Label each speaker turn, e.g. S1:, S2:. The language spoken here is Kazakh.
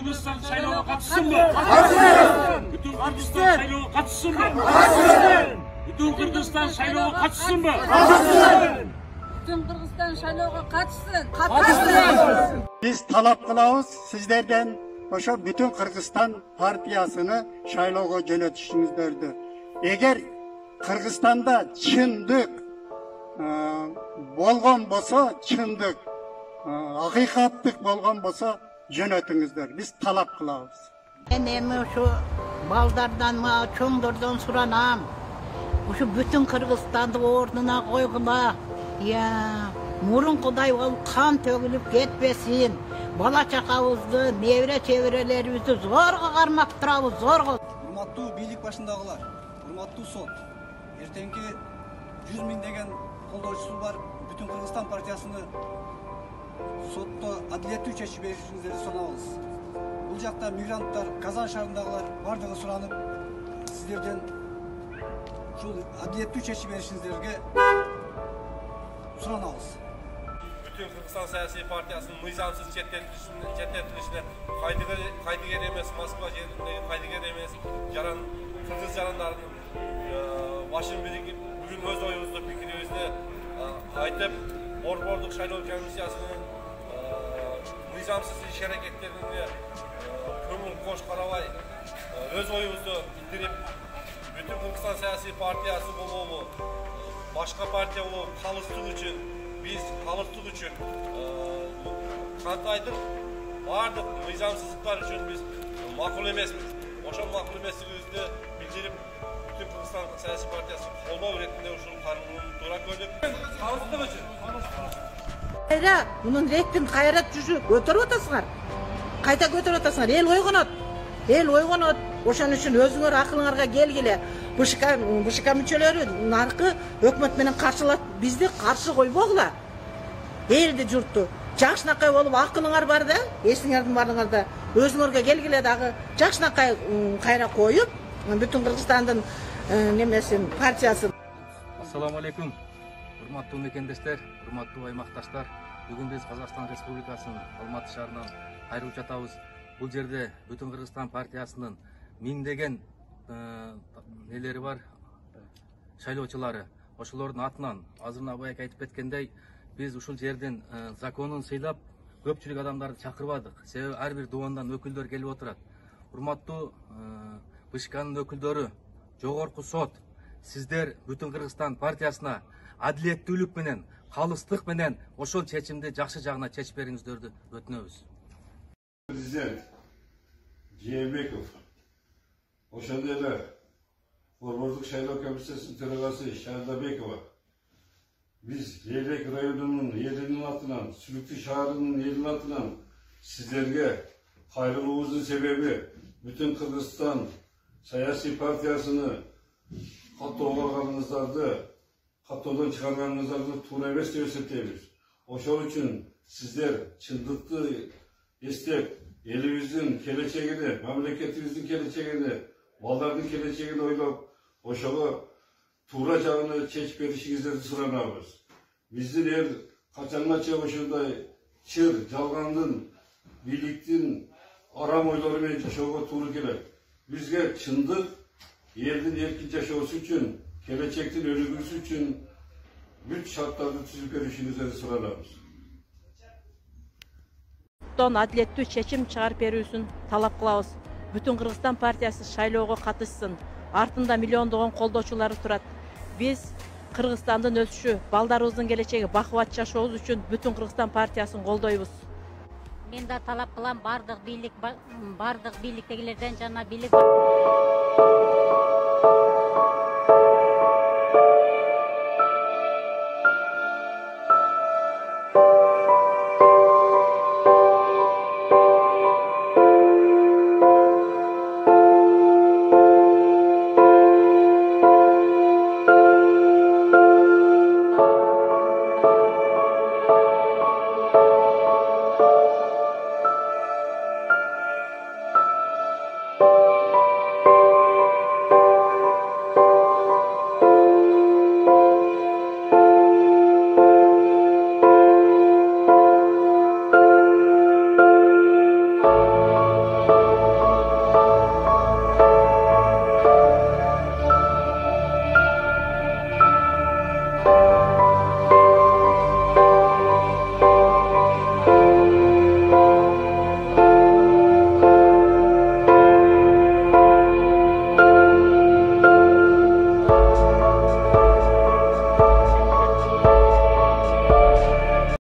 S1: Kırgızistan şayloğa katılsın mı? Katılsın. Bütün Kırgızistan şayloğa katılsın mı? Katılsın. Bütün Kırgızistan şayloğa katılsın mı? Katılsın.
S2: Bütün Kırgızistan şayloğa katılsın. Katılsın.
S3: Biz talap kılavuz sizlerden oşo bütün Kırgızistan partiyasını şayloğa yönetişinizlerdi. Eğer Kırgızstanda çındık bolgan bolsa, çındık hakikatlık bolgan bolsa yönetingizler. Biz talap kılavuz.
S4: Ben şu baldardan mı, çoğundurdan suranam. Şu bütün Kırgızstan'da orduna koygula. Ya, murun kuday ol kan tөгülüp ketpesin. Bala çakabızdı, nevre çevrelerimizi zorga karmak turabız, zorga.
S5: Урматтуу бийлик башындагылар, урматтуу сот. Эртеңки 100 000 деген колдоочусу бар бүтүн Кыргызстан партиясыны сотто адилеттүү чечим беришиңиздерди сурабыз. Бул жакта мигранттар, Казан шаарындагылар бардыгы суранып, сиздерден ушул адилеттүү чечим беришиңиздерге суранабыз.
S6: Bütün Kırgızistan Siyasi Partiyası'nın nizamsız cetletilişine kaydıger emez, Moskva yerindeki kaydıger emez, Kırgız yaranlarının başın birikip bugün öz oyumuzda, fikrimizde aytıp Borborduk Şaylov Komisyası'nın nizamsız iş hareketlerinde kömür koş karavay öz oyumuzu bildirip bütün Kırgızistan Siyasi Partiyası bu başka partiya bu kalıştığı için biz halklık için kantaydık, vardık, nizamsızlıklar için biz makul emesmiz. Oşan makul emesliğimizde bildirip bütün Kırgızistan Siyasi Partiyası kolma üretinde uşun kanununu dura koyduk. Halklık için.
S4: Hayra, bunun rettin hayrat жүзү көтөрүп атасыңар. Кайта көтөрүп атасыңар. Эл ойгонот. Эл ойгонот. Ошон үчүн өзүңөр акылыңарга келгиле. БШК мүчөлөрү наркы өкмөт менен каршылап, бизди каршы койбогула. Элди журтту жакшынакай болуп акылыңар бар да, эсиңердин барыңарда өзүңөргө келгиле дагы жакшынакай кайра коюп, бүтүн Кыргызстандын немесин партиясын.
S7: Ассаламу алейкум. Урматтуу мекендештер, урматтуу аймакташтар. Бүгүн биз Казакстан Республикасынын Алматы шаарынан кайрылып жатабыз. Бул жерде бүтүн Кыргызстан партиясынын миңдеген нелери бар, шайлоочулары. Ошолордун атынан азырын абайка айтып кеткендей, биз ушул жердин законун сыйлап, көпчүлүк адамдарды чакырбадык. Себеби ар бир дубандан өкүлдөр келип отурат. Урматтуу БШКнын өкүлдөрү, жогорку сот, сиздер бүтүн Кыргызстан партиясына адилеттүүлүк менен, калыстык менен ошол чечимди жакшы жагына чечип бериңиздерди өтүнөбүз.
S8: Президент Жээнбеков, ошондой эле Борбордук шайлоо комиссиясынын төрагасы Шардабекова, биз Элек районунун элинин атынан, Сүлүктүү шаарынын элинин атынан сиздерге кайрылуубуздун себеби бүтүн Кыргызстан саясий партиясыны каттоого алганыңыздарды, каттоодон чыгарганыңыздарды туура эмес деп эсептейбиз. Ошол үчүн сиздер чындыкты эстеп, элибиздин келечегини, мамлекетибиздин келечегини, балдардын келечегин ойлоп, ошого туура жагына чечип беришиңиздерди суранабыз. Биздин эл качангача ошондой чыр, жалгандын, бийликтин арам ойлору менен жашоого туура келет. Бизге чындык, элдин эркин жашоосу үчүн, келечектин өнүгүүсү үчүн бүт шарттарды түзүп беришиңиздерди суранабыз.
S9: Адилеттүү чечим чыгарып берүүсүн талап кылабыз. Бүтүн Кыргызстан партиясы шайлоого катышсын. Артында миллиондогон колдоочулары турат. Биз Кыргызстандын өсүшү, балдарыбыздын келечеги бакубат жашообуз үчүн бүтүн Кыргызстан партиясын колдойбуз.
S10: Мен да талап кылам бардык бийликтегилерден жана бийлик